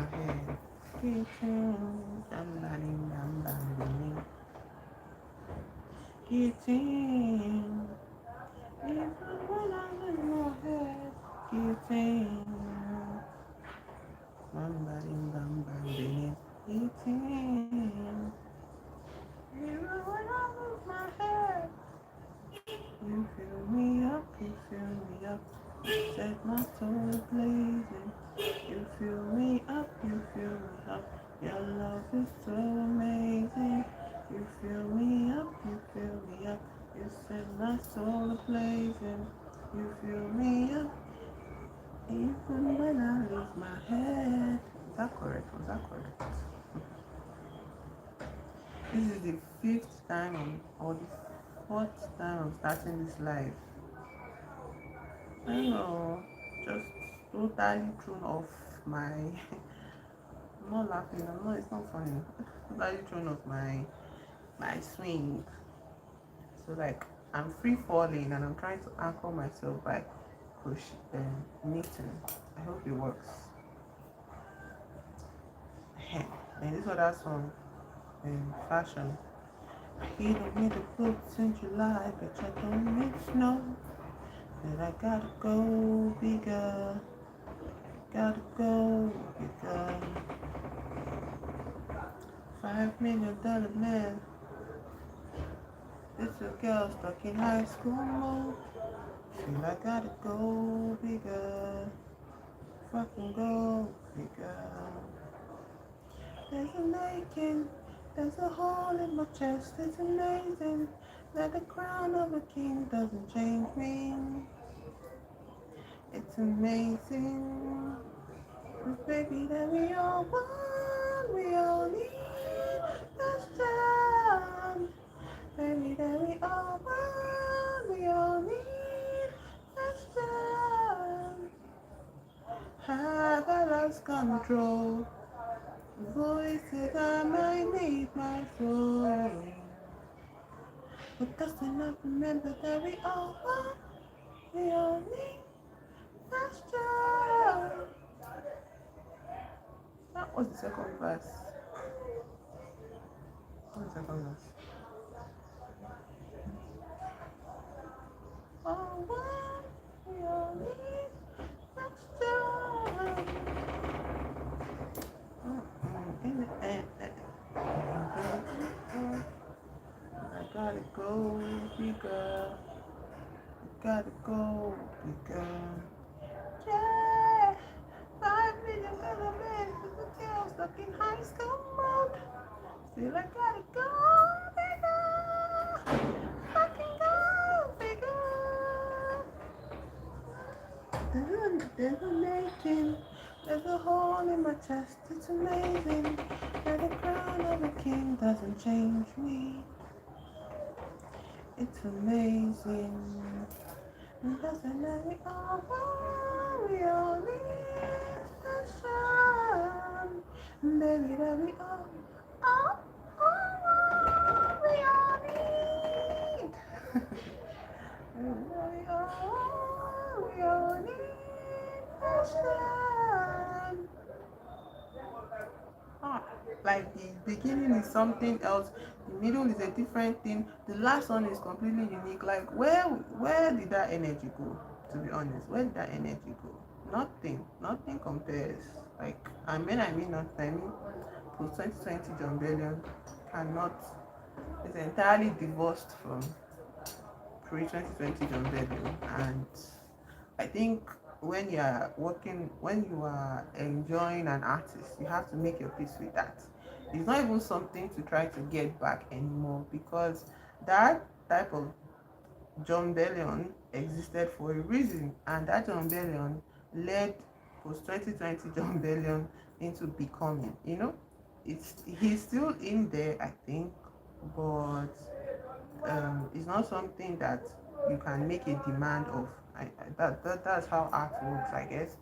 head. Getting, getting, even when I lose my head. Getting, getting, even when I lose my head. You fill me up, you fill me up. You set my soul blazing. You fill me up, you fill me up. Your love is so amazing. You fill me up, you fill me up. You set my soul blazing. You fill me up, even when I lose my head. Is that correct? Was that correct? This is the fifth time or the fourth time I'm starting this live. I don't know, just totally thrown off my. I'm not laughing. I'm not. It's not funny. Totally thrown off my swing. So like I'm free falling and I'm trying to anchor myself by knitting. I hope it works. And this other song, fashion. He don't need the boots in July, but I don't need snow. That I gotta go bigger. Gotta go bigger. $5 million man. It's a girl stuck in high school mode. Feel I gotta go bigger. Fucking go bigger. There's an aching, there's a hole in my chest. It's amazing that the crown of a king doesn't change me. It's amazing, baby, that we all want, we all need this time. Baby, that we all want, we all need this time. Have I lost control? Voices I might need my soul, but that's enough. Remember that we all want, we all need this time. That was the second verse. What was the second verse? All want, we all need this time. In the end, I gotta go bigger. Gotta go bigger. Yeah, $5 million man with the girl stuck in high school mode. Still I gotta go bigger. Fucking go bigger. There's a making. There's a hole in my chest. It's amazing that the crown of a king doesn't change me. It's amazing. Doesn't let me all want, we all need the sun. Baby, that we all want, we all need. We all need the sun. Like the beginning is something else, the middle is a different thing, the last one is completely unique. Like where did that energy go? To be honest, where did that energy go? Nothing compares. Like I mean nothing. I mean post 2020 John Bellion cannot is entirely divorced from pre 2020 John Bellion. And I think when you are enjoying an artist, you have to make your peace with that. It's not even something to try to get back anymore, because that type of John Bellion existed for a reason, and that John Bellion led post 2020 John Bellion into becoming. He's still in there, I think, but it's not something that you can make a demand of. That's how art works, I guess.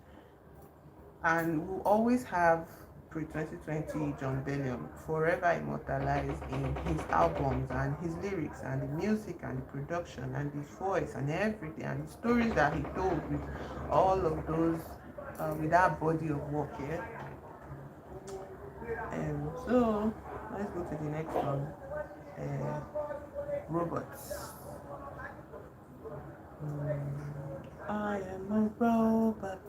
And we'll always have pre-2020 John Bellion forever immortalized in his albums and his lyrics and the music and the production and his voice and everything and the stories that he told with all of those, with that body of work. Yeah, So let's go to the next one. Robots. I am a robot.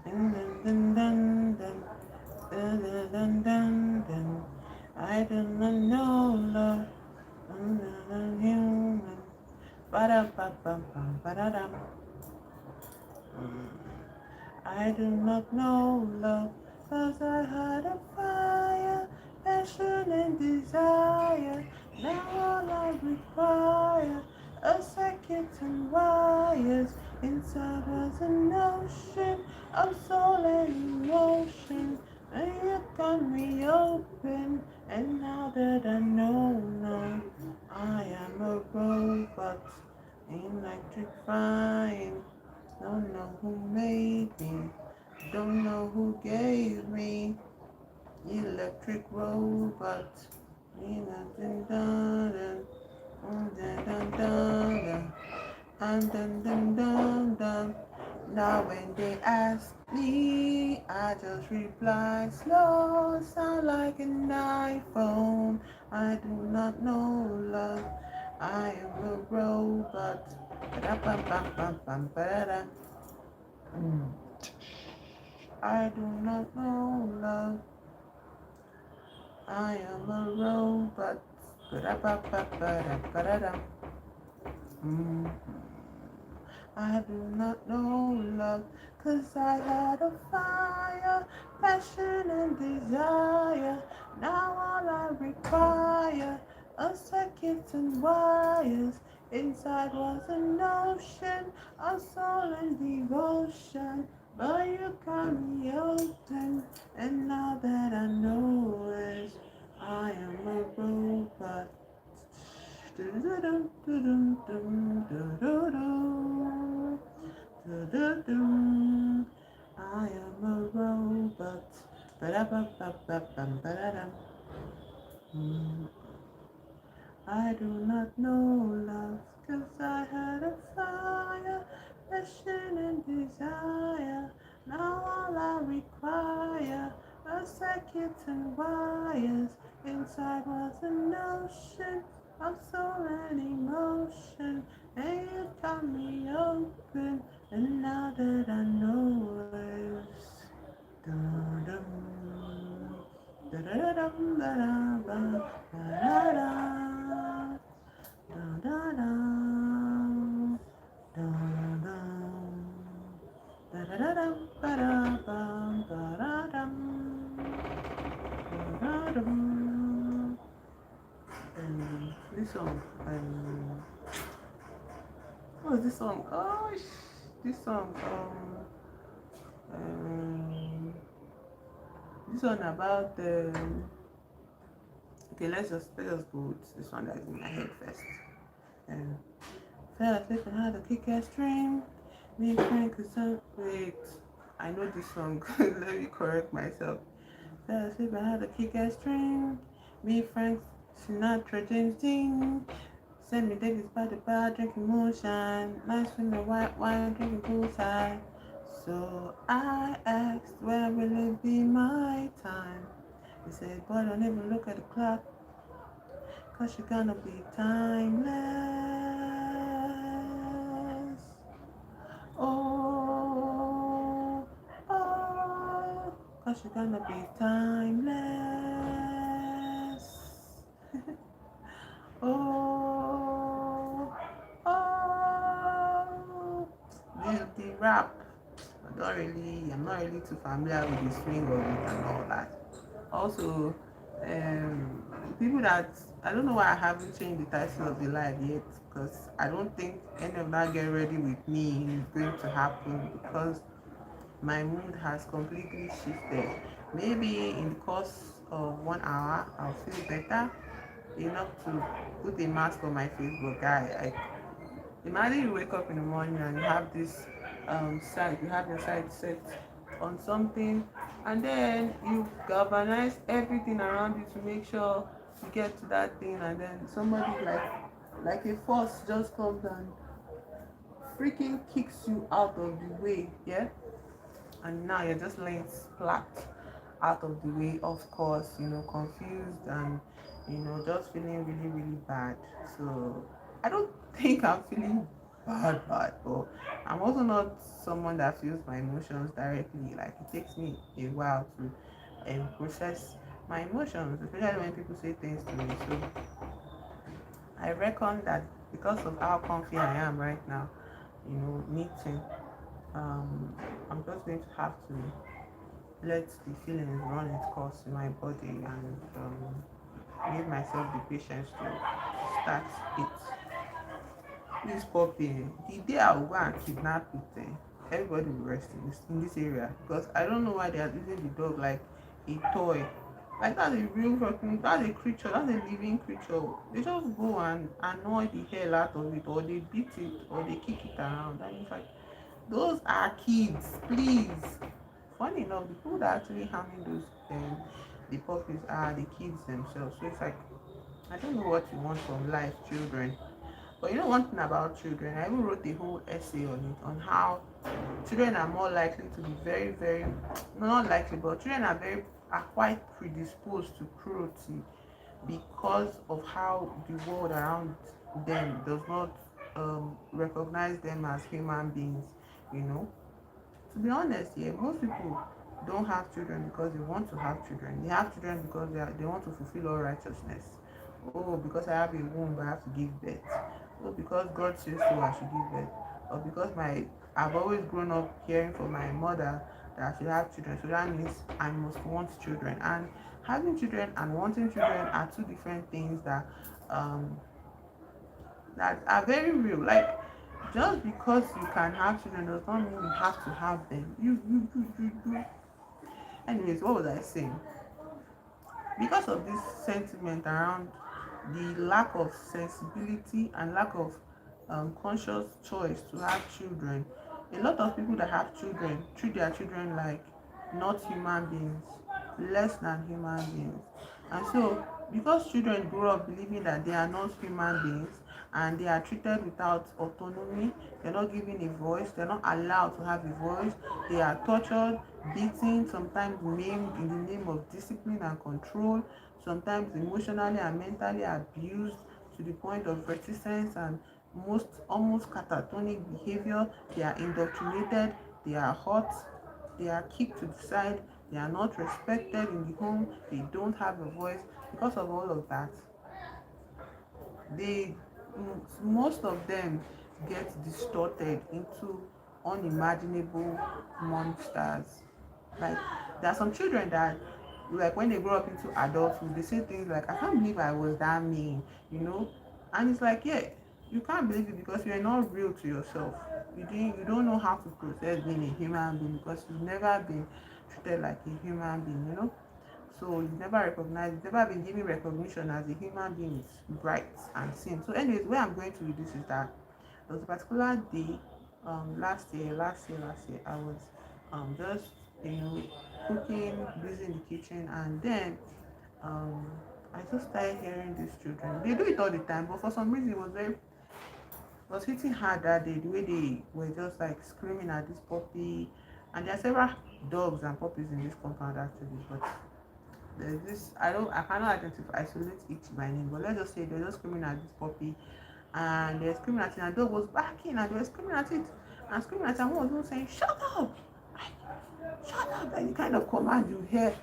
Dun, dun, dun, dun, dun, dun, dun, dun, dun. I do not know love. Human. Ba-da-ba-ba-bum, ba-da-dum. I do not know love, 'cause I had a fire, passion and desire. Now all I require a circuit and wires. Inside was an ocean of soul and emotion. And you got me open, and now that I know now, I am a robot, electrifying. Don't know who made me, don't know who gave me electric robot. Dun, dun, dun, dun, dun, dun, dun, dun, dun, dun. Now when they ask me, I just reply slow, sound like an iPhone. I do not know love, I am a robot. Ba-da-bum-bum-bum-bum-ba-da-da. I do not know love. I am a robot. Ba-da-ba-ba-ba-da-ba-da-da. Mm. I do not know love, 'cause I had a fire, passion and desire. Now all I require are circuits and wires. Inside was an ocean of soul and devotion. But you got me open, and now that I know it, I am a robot. I am a robot. I do not know love, 'cause I had a fire, passion and desire. Now all I require are circuits and wires. Inside was an ocean of soul and emotion. And you got me open, and now that I know it, dum da da dum da da ba da da da da da da da da da da dum ba da bum ba da dum da dum. This song, what is this song? Gosh, this song, um, this one about the. Okay, let's just go with this one that's in my head first. Um, Fell asleep and had a kick-ass dream. Me and Frank could wait. I know this song. Let me correct myself. Fell asleep and had a kick-ass dream. Me, Frank Sinatra, James Dean. Send me Davis by the bar, drinking moonshine. Nice with the white wine, drinking poolside. So I asked, where will it be my time? He said, boy, don't even look at the clock, 'cause you're gonna be timeless. Oh, oh, 'cause you're gonna be timeless. Oh, oh, the rap. I'm not really too familiar with the swing of it and all that. Also, people that I don't know why I haven't changed the title of the live yet, because I don't think any of that get ready with me is going to happen, because my mood has completely shifted. Maybe in the course of 1 hour I'll feel better enough to put a mask on my face. But guy, imagine you wake up in the morning and you have this you have your sight set on something, and then you galvanize everything around you to make sure you get to that thing, and then somebody like a force just comes and freaking kicks you out of the way, yeah, and now you're just laying flat out of the way, of course, confused and just feeling really really bad. So I don't think I'm feeling bad, but I'm also not someone that feels my emotions directly. Like, it takes me a while to process my emotions, especially when people say things to me. So I reckon that because of how comfy I am right now, knitting, I'm just going to have to let the feelings run its course in my body and give myself the patience to start it. This puppy, the day I will go and kidnap it, everybody will rest in this area, because I don't know why they are using the dog like a toy. Like, that's a real fucking, that's a creature, that's a living creature. They just go and annoy the hell out of it, or they beat it, or they kick it around. And it's like, those are kids, please. Funny enough, the people that are actually harming those the puppies are the kids themselves. So it's like, I don't know what you want from life, children. But one thing about children, I even wrote a whole essay on it, on how children are more likely to be very, very, no, not likely, but children are quite predisposed to cruelty, because of how the world around them does not recognize them as human beings. You know, to be honest, yeah, most people don't have children because they want to have children. They have children because they want to fulfill all righteousness. Oh, because I have a womb, I have to give birth. Oh, because God says so, I should give birth. Or because I've always grown up hearing from my mother that I should have children, so that means I must want children. And having children and wanting children are two different things um that are very real. Like, just because you can have children does not mean you have to have them. You. Anyways, what was I saying? Because of this sentiment around the lack of sensibility and lack of conscious choice to have children, a lot of people that have children treat their children like not human beings, less than human beings. And so, because children grow up believing that they are not human beings and they are treated without autonomy, they're not given a voice, they're not allowed to have a voice, they are tortured, beaten, sometimes maimed in the name of discipline and control, sometimes emotionally and mentally abused to the point of reticence and most almost catatonic behavior. They are indoctrinated, they are hurt, they are kicked to the side, they are not respected in the home, they don't have a voice. Because of all of that, they most of them get distorted into unimaginable monsters. Like, there are some children that, like, when they grow up into adulthood, they say things like, I can't believe I was that mean. And it's like, yeah, you can't believe it because you're not real to yourself. You don't know how to process being a human being, because you've never been treated like a human being. So you've never recognized, you've never been given recognition as a human being is bright and seen. So anyways, where I'm going to with this is that there was a particular day last year I was just cooking, busy in the kitchen, and then um I just started hearing these children. They do it all the time, but for some reason it was hitting hard that day, the way they were just like screaming at this puppy. And there are several dogs and puppies in this compound actually, but there's this, I cannot isolate each by name, but let's just say they're just screaming at this puppy, and they're screaming at it, and the dog was barking, and they were screaming at it and screaming at it, and one was even saying, shut up, shut up, like the kind of command you hear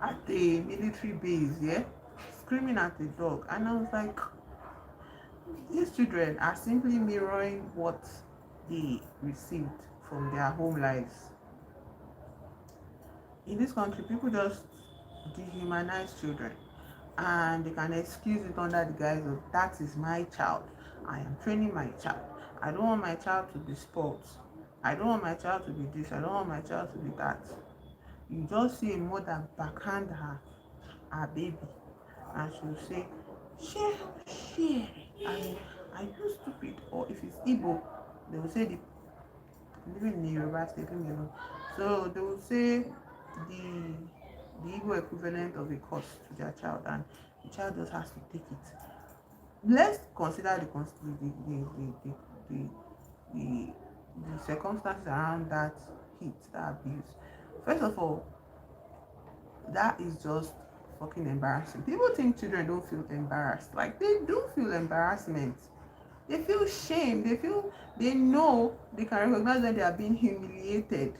at a military base, yeah, screaming at the dog. And I was like, these children are simply mirroring what they received from their home lives. In this country, people just dehumanize children, and they can excuse it under the guise of, that is my child, I am training my child, I don't want my child to be spoiled, I don't want my child to be this, I don't want my child to be that. You just see a mother backhand her baby, and she'll say, share, share, and are you stupid? Or if it's Igbo, they will say, living in the Yoruba state, leave me alone. So they will say the Igbo equivalent of a curse to their child, and the child just has to take it. Let's consider the circumstances around that hit, that abuse. First of all, That is just fucking embarrassing. People think children don't feel embarrassed. Like, they do feel embarrassment. They feel shame. They know they can recognize when they are being humiliated.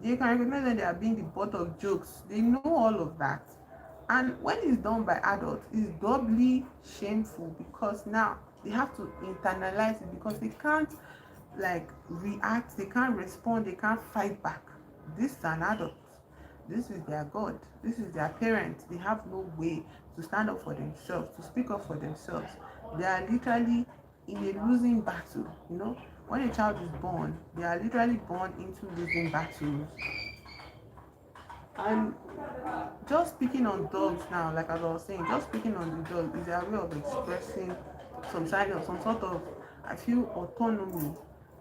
They can recognize when they are being the butt of jokes. They know all of that. And when it's done by adults, it's doubly shameful because now they have to internalize it because they can't like react, they can't respond, they can't fight back. This is an adult. This is their God. This is their parent. They have no way to stand up for themselves, to speak up for themselves. They are literally in a losing battle. You know, when a child is born, they are literally born into losing battles. And just speaking on dogs now, like as I was saying, just speaking on the dog is their way of expressing some kind of some sort of, I feel, autonomy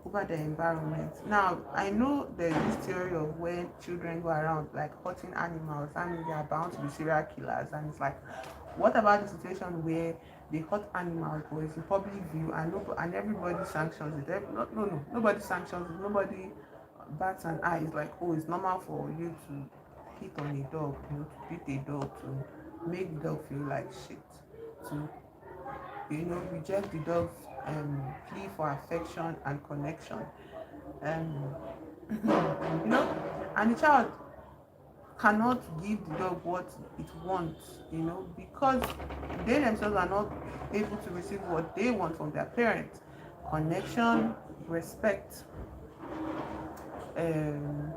over the environment. Now I know there's this theory of when children go around like hurting animals, I mean they are bound to be serial killers, and it's like, what about the situation where they hurt animals but it's in public view and everybody sanctions it? Nobody sanctions it, nobody bats an eye. It's like, oh, it's normal for you to hit on a dog, you know, to beat a dog, to make the dog feel like shit, to, you know, reject the dog's plea for affection and connection. Um, you know, and the child cannot give the dog what it wants, you know, because they themselves are not able to receive what they want from their parents: connection, respect. Um,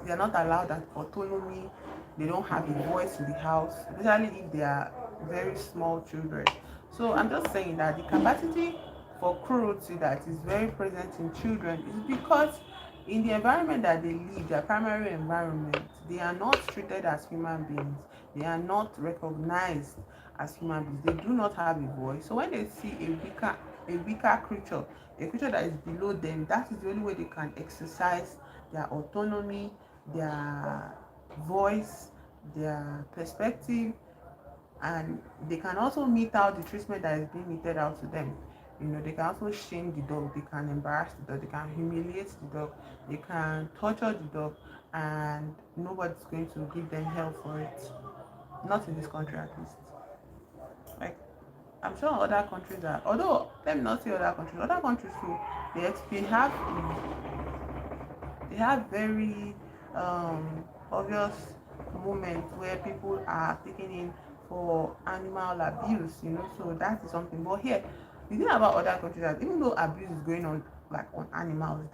they are not allowed that autonomy. They don't have a voice in the house, especially if they are very small children. So I'm just saying that the capacity for cruelty that is very present in children is because in the environment that they live, their primary environment, they are not treated as human beings. They are not recognized as human beings. They do not have a voice. So when they see a weaker creature, a creature that is below them, that is the only way they can exercise their autonomy, their voice, their perspective, and they can also mete out the treatment that is being meted out to them. You know, they can also shame the dog, they can embarrass the dog, they can humiliate the dog, they can torture the dog, and nobody's going to give them hell for it. Not in this country, at least. Like, I'm sure other countries are, although let me not say other countries too, they have very obvious moments where people are taken in for animal abuse, you know, so that is something. But here, the thing about other countries that even though abuse is going on like on animals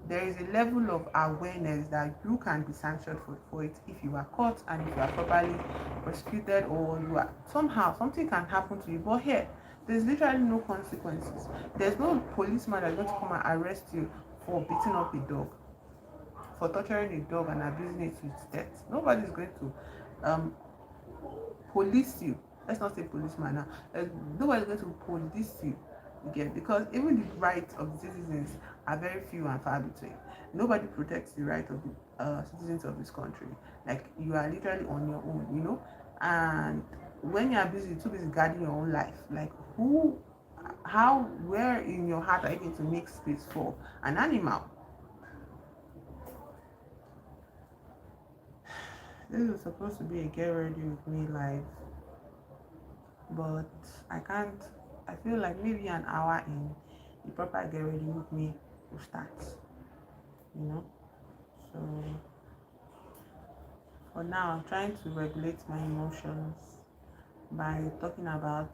there is a level of awareness that you can be sanctioned for it if you are caught and if you are properly prosecuted, or you are somehow something can happen to you. But here, there's literally no consequences. There's no policeman that's going to come and arrest you for beating up a dog, for torturing a dog and abusing it to its death. Nobody's going to um, police you. Let's not say policeman now. Nobody's going to police you again, because even the rights of the citizens are very few and far between. Nobody protects the right of the citizens of this country. Like, you are literally on your own, you know. And when you are too busy guarding your own life, like where in your heart are you going to make space for an animal? This is supposed to be a get ready with me live, but I can't. I feel like maybe an hour in, the proper get ready with me will start, you know. So for now, I'm trying to regulate my emotions by talking about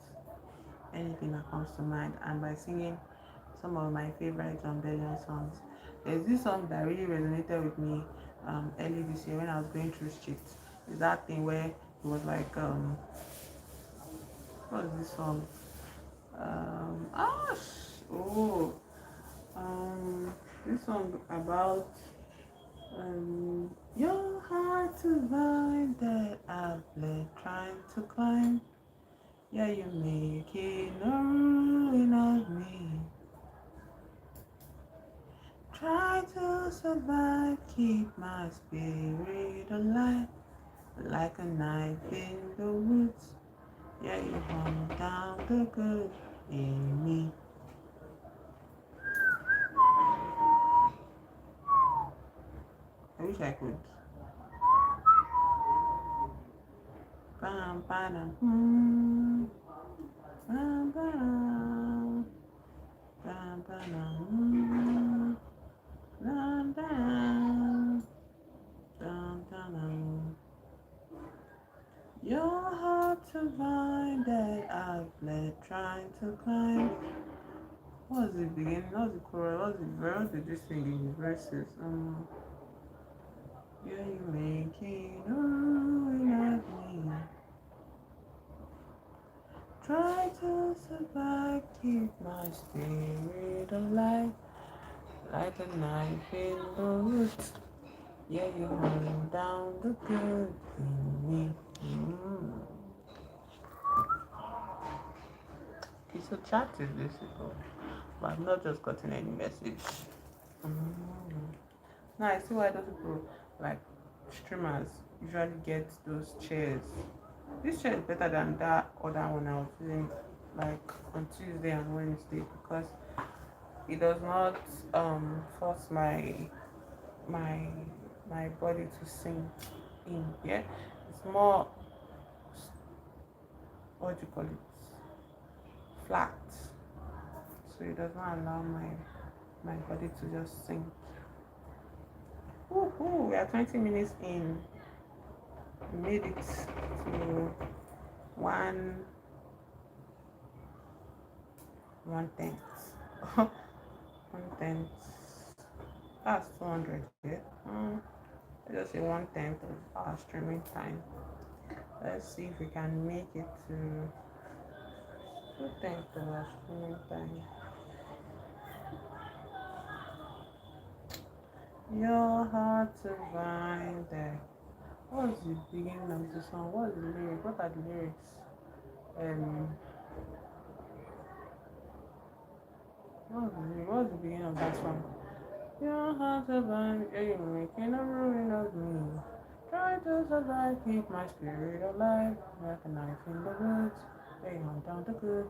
anything that comes to mind and by singing some of my favorite Belgian songs. There's this song that really resonated with me early this year when I was going through shit. It's that thing where it was like, what was this song? Oh, this song about your heart to mine that I've been trying to climb. Yeah, you make it no ruin of me. Try to survive, keep my spirit alive, like a knife in the woods. Yeah, you hunt down the good in me. I wish I could Bam, bam, bam, bam, bam, bam, bam, bam, bam, bam. You're hard to find that I've led trying to climb. What's the beginning? What's the chorus? What's the verse? What did you sing in the verses? Yeah, you making a ruin of me. Try to survive, keep my spirit alive, like a knife in the roots. Yeah, you hold down the good in me. Okay, so chat is visible, but I've not just gotten any message. Now I see why those people, like streamers, usually get those chairs. This chair is better than that other one I was using, like on Tuesday and Wednesday, because it does not force my my body to sink in. Yeah, it's more, what do you call it, flat, so it does not allow my body to just sink. Woohoo, we are 20 minutes in. We made it to one tenth. 1/10. That's 200. Yeah. I just say 1/10 of our streaming time. Let's see if we can make it to 2/10 of our streaming time. You're hard to find there. What's the beginning of the song? What's the lyrics? What are the lyrics? What's the beginning of that song? You're hard to find, yeah, you're making a ruin of me. Try to survive, keep my spirit alive, like a knife in the woods. They hunt down the good.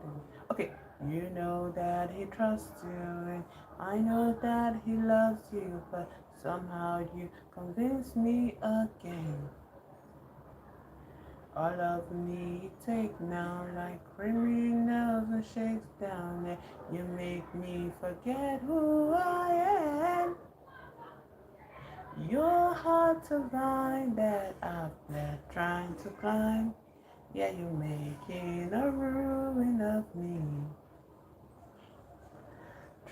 Okay, you know that he trusts you, and I know that he loves you, but somehow you convince me again. All of me take now, like criminals and shakes down, and you make me forget who I am. You're hard to find that I've been trying to climb. Yeah, you're making a ruin of me.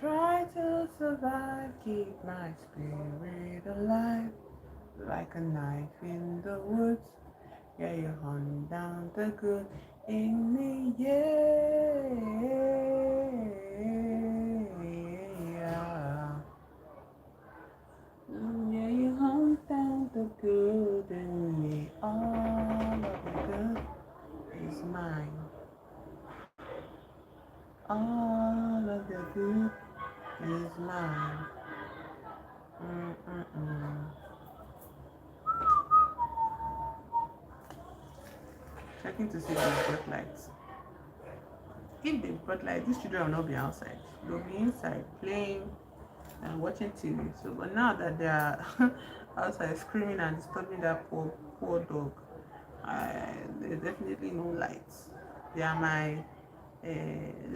Try to survive, keep my spirit alive, like a knife in the woods. Yeah, you hunt down the good in me, yeah. Yeah, you hunt down the good in me. All of the good is mine. All of the good is mine. Checking to see if they brought lights. If they brought lights, these children will not be outside. They'll be inside playing and watching TV. So, but now that they are outside screaming and disturbing that poor dog, there's definitely no lights. They are my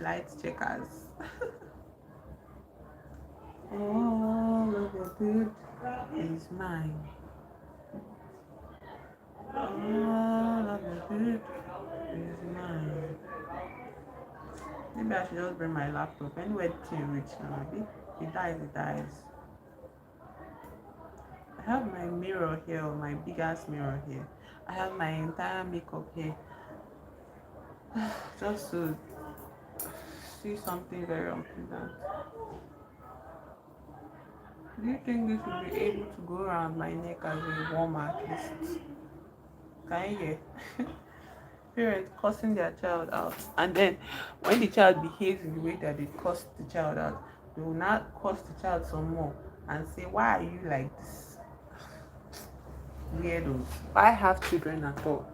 light checkers. All of the good is mine. All of the good is mine. Maybe I should just bring my laptop. Anywhere to reach now. If it dies, it dies. I have my mirror here, my big ass mirror here. I have my entire makeup here. Just to see something very unpleasant. Do you think this will be able to go around my neck as a warmer at least? Can you hear? Parents cursing their child out, and then when the child behaves in the way that they cursed the child out, they will not curse the child some more and say, why are you like this? Weirdos. Why have children at all?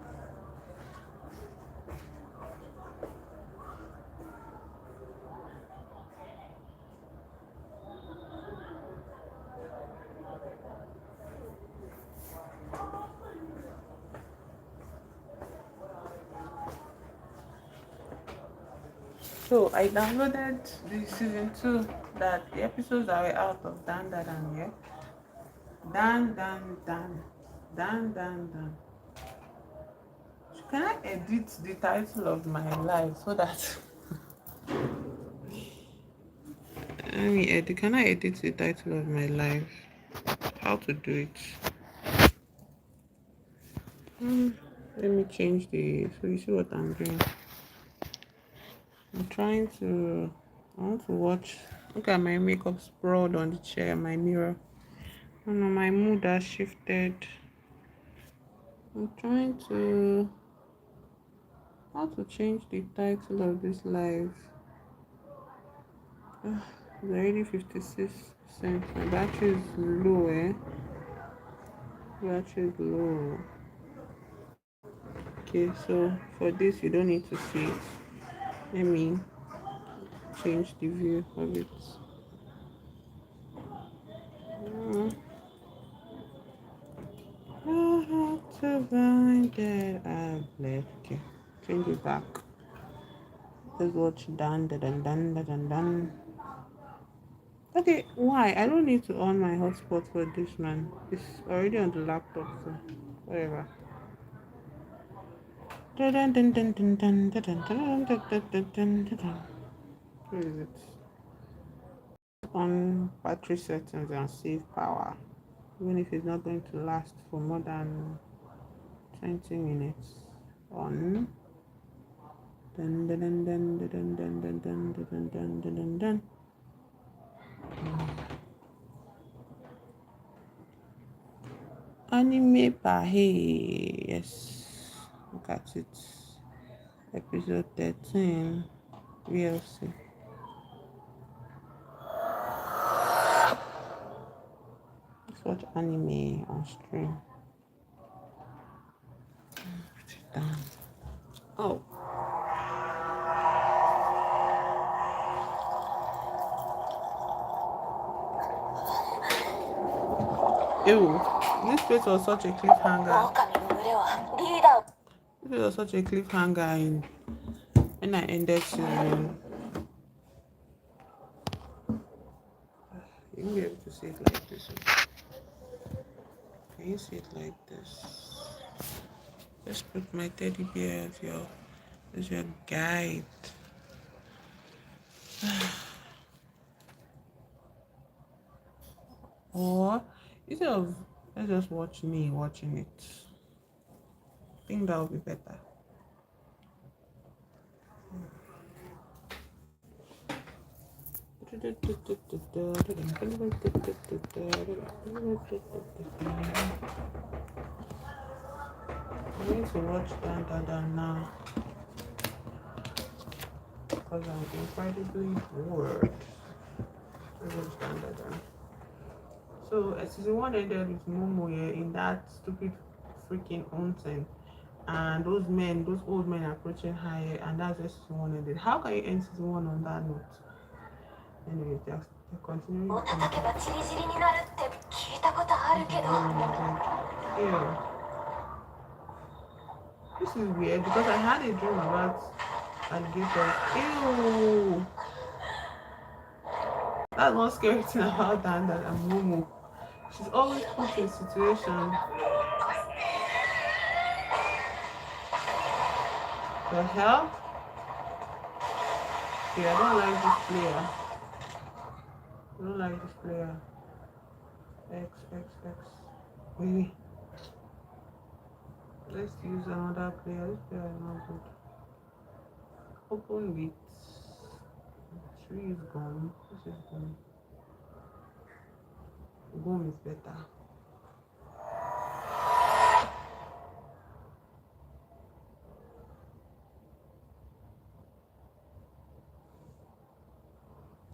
So I downloaded the season 2, that the episodes that were out of Dan Dan Dan, yeah. Dan Dan Dan. Dan Dan Dan. Can I edit the title of my live so that let me edit. Can I edit the title of my live? How to do it? Let me change the so you see what I'm doing. I'm trying to I want to watch. Look at my makeup sprawled on the chair, my mirror. Oh no, my mood has shifted. I'm trying to how to change the title of this live. It's already 56%. My battery is low, eh? Battery is low. Okay, so for this you don't need to see it. Let me change the view of it. I have to find that I've left. Okay, change it back. Let's watch Dan Dan Dan Dan Dan Dan. Okay, why? I don't need to on my hotspot for this, man. It's already on the laptop, so whatever. Dun dun dun dun dun dun dun dun dun dun dun dun. Where is it? On battery settings and save power. Even if it's not going to last for more than 20 minutes. On. Dun dun dun dun dun dun dun dun dun dun dun dun dun. Anime Pahe. Yes. Look at it. Episode 13. VLC. Let's watch anime on stream. Put it down. Oh. Ew. This place was such a cliffhanger. This was such a cliffhanger when I ended season. You won't be able to see it like this. Can you see it like this? Just put my teddy bear as your guide. Or instead of let's just watch me watching it. I think that would be better. I need to watch Dan Dan Dan now because I'm incredibly bored. So season 1 ended with Momo in that stupid freaking onsen, and those old men approaching higher, and that's where season 1 ended. How can you end season 1 on that note? Anyway, just continuing. Ew. This is weird because I had a dream about alligators. Ew. That's one scary thing about that and Momo. She's always put in situation. The hell? Yeah, I don't like this player. I don't like this player. X. Wait. Let's use another player. This player is not good. Open with. Tree is gone. This is gone. Boom is better.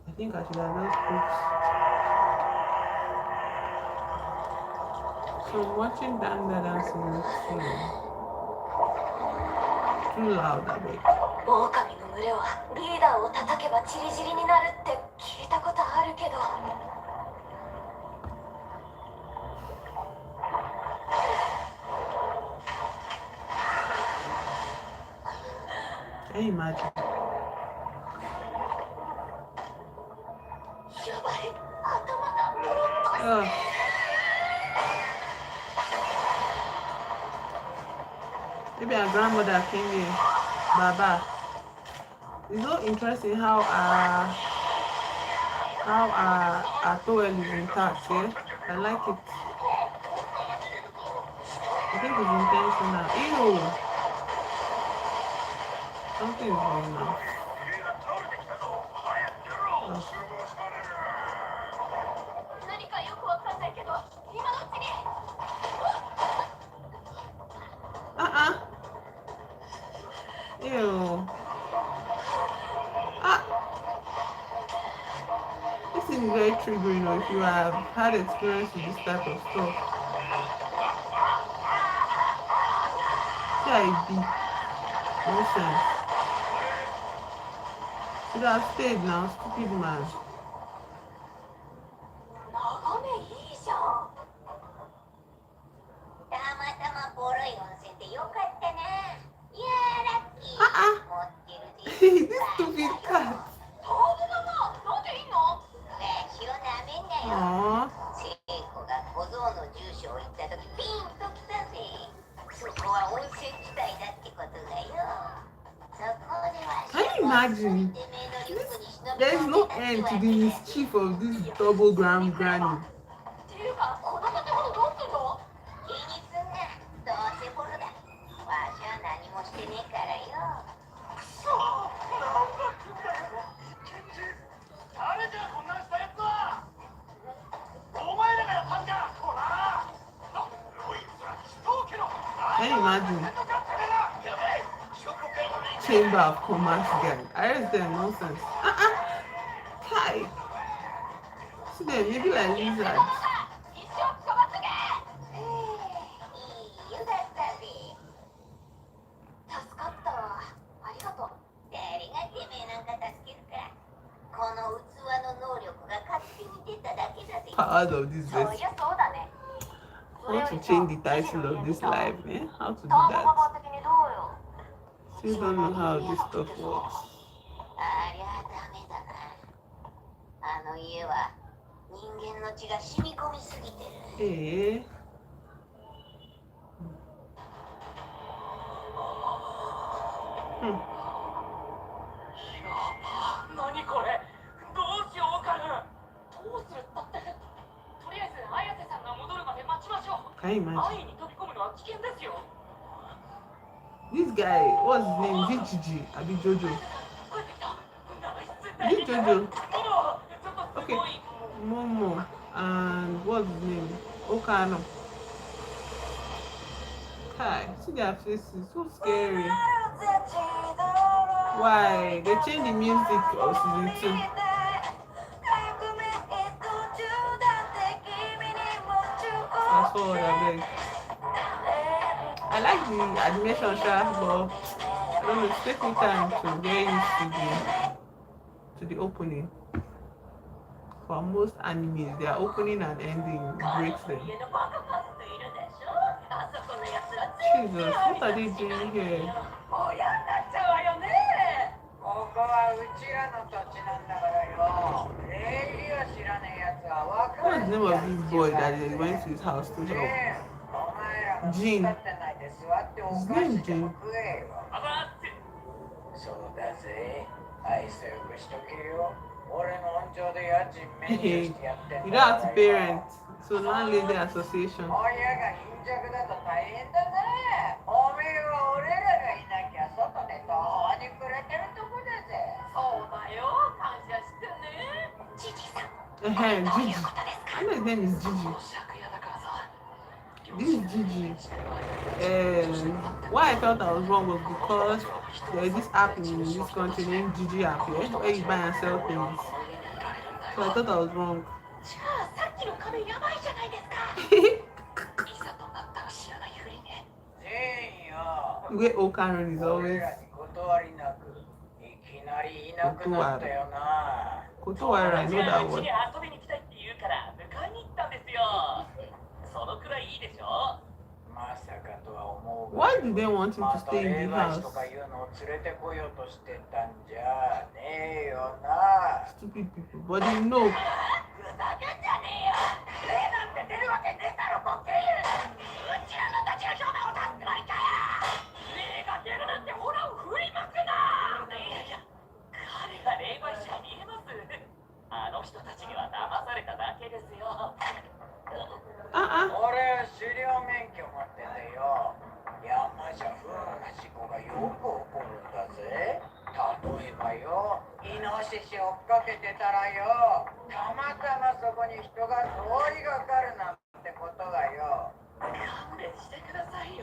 I think I should have just put. So watching Dan Dan season 2. Too loud, I beg. 狼の群れはリーダーを叩けばチリチリになるって聞いたことあるけど。Can you imagine? Maybe our grandmother came here. Baba. It's so interesting how our towel is intact, yeah? I like it. I think it's intentional. Ew! Something is going on. Ew. This is very triggering, if you have had experience with this type of stuff. Yeah, it be. Nonsense. Should have stayed now, stupid man. This stupid cat. Aww. Can you imagine? There is no end to the mischief of this double granny. Can you imagine? Chamber of Commerce gang. I heard them nonsense. Kai. See them, maybe like lizards. Powers of this vest. I want to change the title of this live, eh? How to do that? Still don't know how this stuff works. Eh? Can you imagine? This guy, what's his name? Is it Gigi? Abi Jojo? Is it Jojo? Okay. Momo. And what's his name? Okano. Kai. See their faces. So scary. Why? They changed the music of season 2. That's all I beg. I like the animation shot, but I don't know, it's taking time to get used to the opening. For most animes, their opening and ending breaks them. Jesus, what are they doing here? What's the name of this boy that they went to his house to help? Jin. His name is Jin. You don't have to pay rent. So landlady association. Gigi. I know his name is Gigi. This is Gigi. Why I felt I was wrong was because there is this app in this country named Gigi app, yeah, where you buy and sell things. So I thought I was wrong. The way Okaran is always Kotowara, I know that word. Why do they want him to stay in the house? Stupid people, but they know.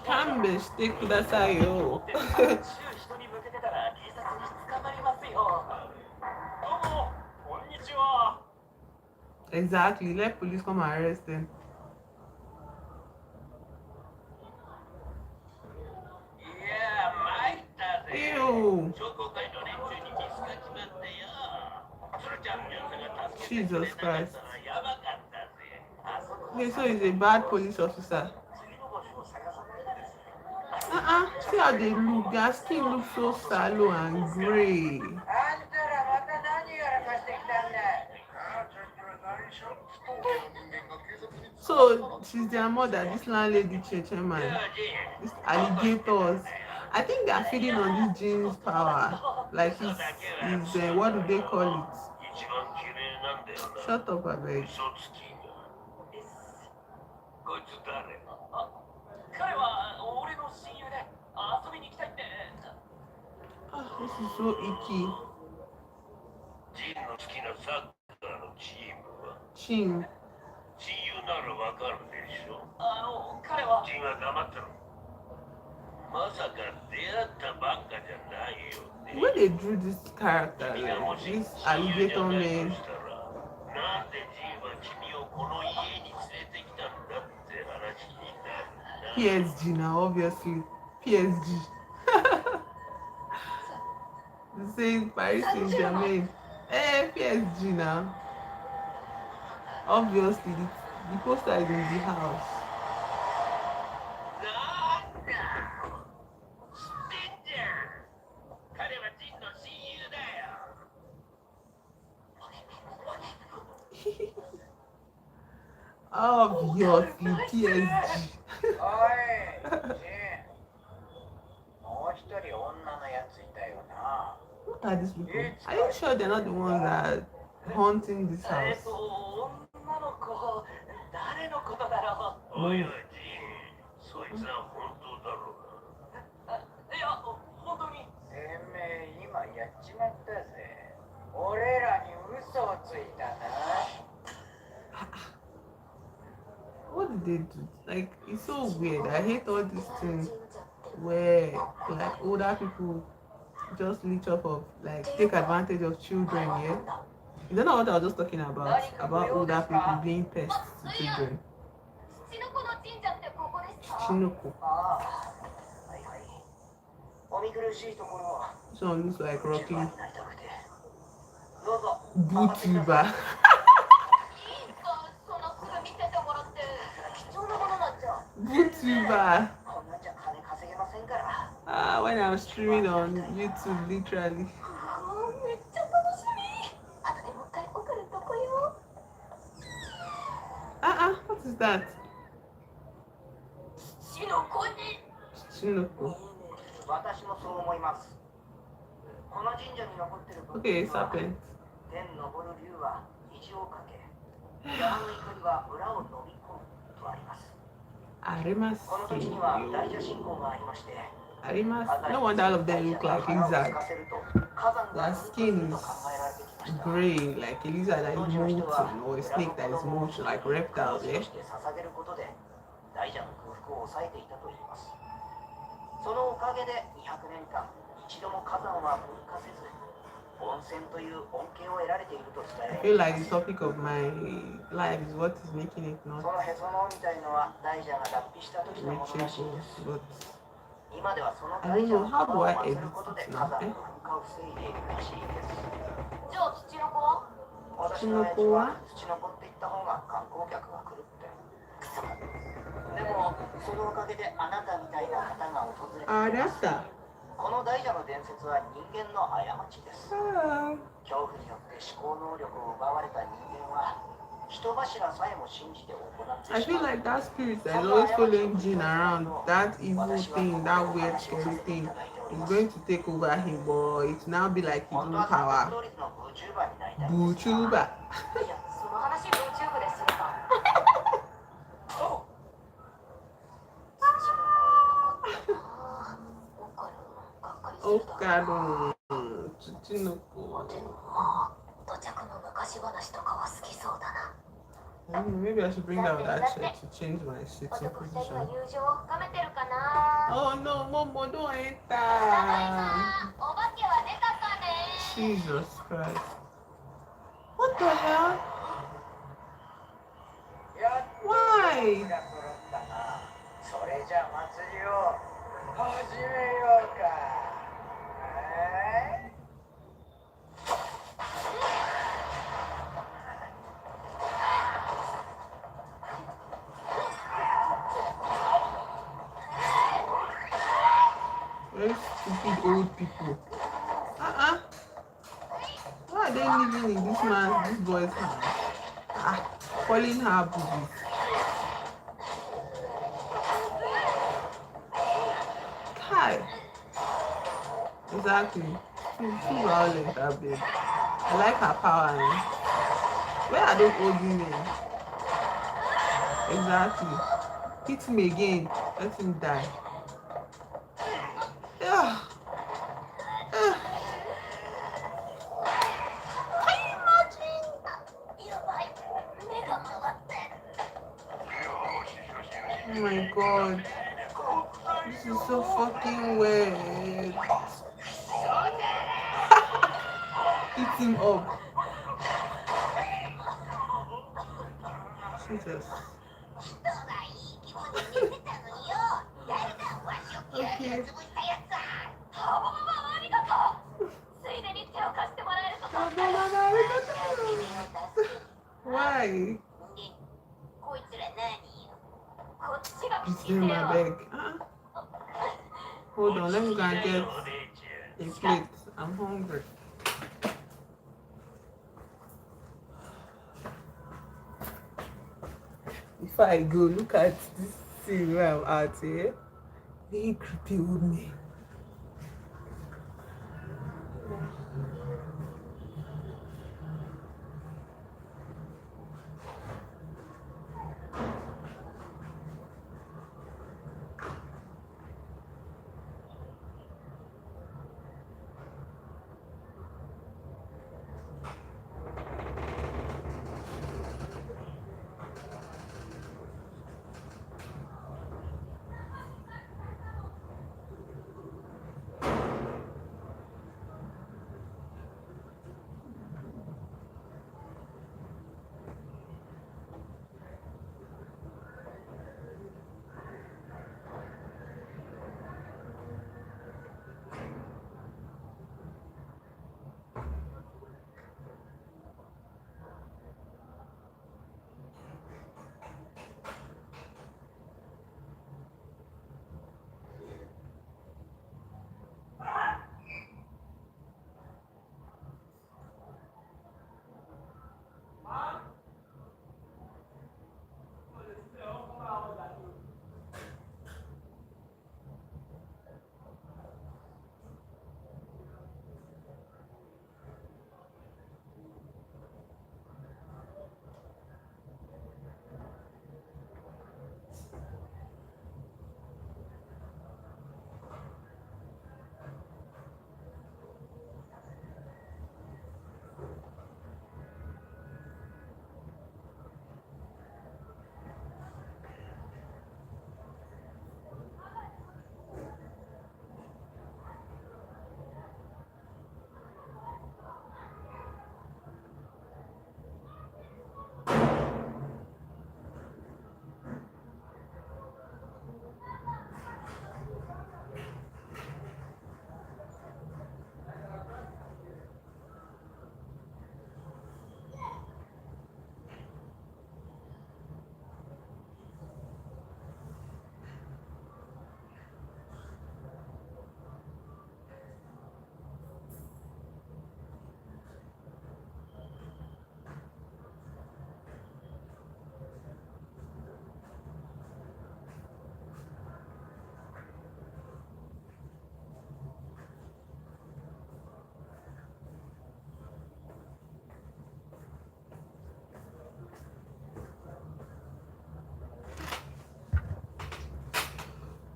勘弁してくださいよ。Exactly. Let police come and arrest them. Ew. Jesus Christ. Okay, so he's a bad police officer. See how they look. Their skin looks so sallow and grey. So she's their mother, this landlady man, these alligators. I think they are feeding on this gene's power. Like he's what do they call it? Shut up, I beg. Oh, this is so icky. Chin. When they drew this character, like, this alligator man, PSG now, obviously. PSG. The same Paris Saint-Germain. PSG now. Obviously, the poster is in the house. Obviously, PSG. What are these people? Are you sure they're not the ones that are haunting this house? What did they do? Like, it's so weird. I hate all these things where like older people just leech off of, like, take advantage of children, yeah? You don't know what I was just talking about older people being pests to children. Chinoko. This one looks like Rocky. Bootuba. Bootuba. When I'm streaming on YouTube, literally. What is that? Shinoko. Okay, serpent. No wonder all of them look like lizards. Their skin is grey, like a lizard that is molten, or a snake that is molten, like reptiles, yeah? I feel like the topic of my life is what is making it not reachable, but I don't know, how do I edit it now? Arata. この大蛇の伝説は人間の過ちです。恐怖によって思考能力を奪われた人間は人柱さえも信じて行ってしまう。I feel like that spirit that is always following Jin around, that evil thing, that weird scary thing, is going to take over him, but it now be like his own power. Bootuba. Okado, Tsuchinoko. 土着の昔話とかは好きそうだな。I don't know, maybe I should bring down that chair to change my sitting position. Oh no, Momo, don't enter. Jesus Christ. What the hell? Why? Very stupid old people. Why are they living in this boy's house? Calling her boobies. Hi. Exactly. She's too violent, that babe. I like her power. Where are those old women? Exactly. Hit him again. Let him die. Ugh. Ugh. Can you imagine? Oh my god. This is so fucking weird. Eat him up. Jesus. Okay. Why? It's in my bag. Hold on, let me go and get a plate. I'm hungry. Before I go, look at this scene where I'm at here. Very creepy old man.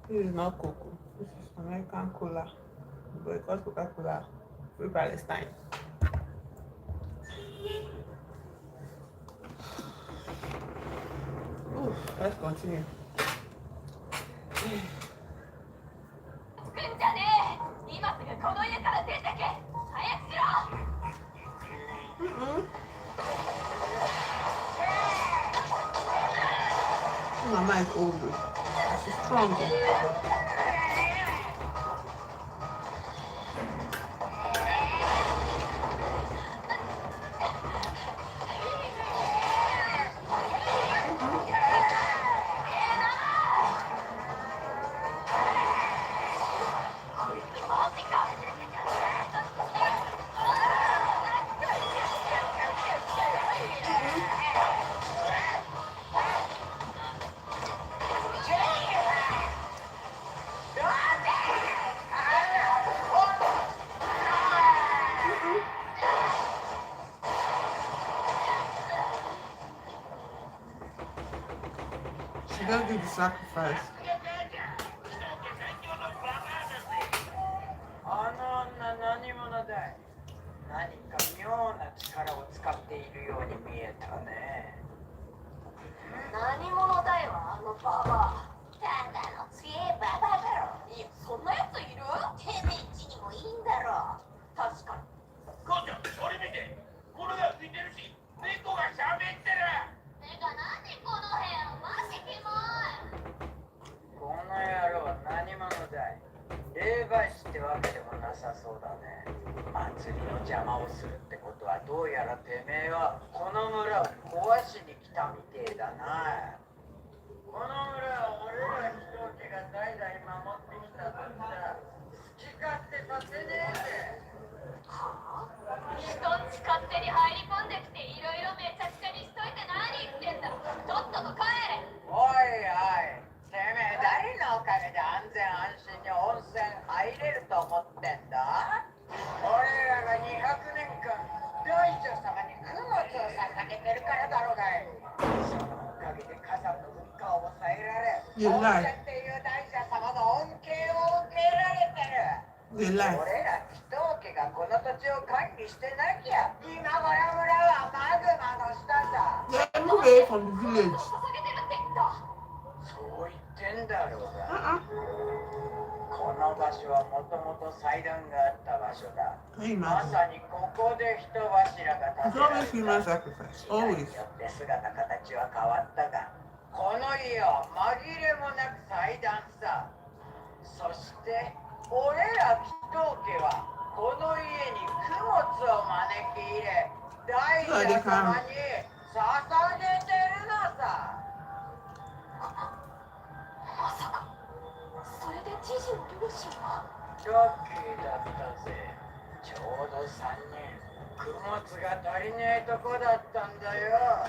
This is not Cocoa. This is American Cola. Boycott Coca-Cola. Free Palestine. Let's continue. Mama is older. She's stronger. She does do the sacrifice. あの女何者だい？何か妙な力を使っているように見えたね。何者だよあのババア。ただの強いババアだろ。いやそんなやついる？てめえんちにもいいんだろ。確かに。母ちゃん、それ見て。これがついてるし、猫が喋ってる。てか何この部屋マジキモい。この野郎何者だい？霊媒師ってわけでもなさそうだね。祭りの邪魔をするってことはどうやらてめえはこの村を壊しに来たみてえだな。この村は俺ら人家が代々守ってきたのにさ、好き勝手させねえぜ。はあ？人んち勝手に入り込んできていろいろめちゃくちゃにしといて何言ってんだ。とっとと帰れ。おいおい、てめえ誰のおかげで安全安心に温泉入れると思ってんだ？俺らが200年間大将様に供物を捧げてるからだろうがい。そのおかげで火山の文化を抑えられ、温泉っていう大社様の恩恵を受けられてる。俺ら人家がこの土地を管理してなきゃ今頃村はマグマの下さ。 They're away from the village. そう言ってんだろうが。この場所はもともと祭壇があった場所だ。まさにここで人柱が建てられた。時代によって姿形は変わったが、この家は紛れもなく祭壇さ。そして俺ら祈祷家はこの家に供物を招き入れ、大社様に捧げてるのさ。まさかそれで知事の両親は。ラッキーだったぜ。ちょうど3人供物が足りねえとこだったんだよ。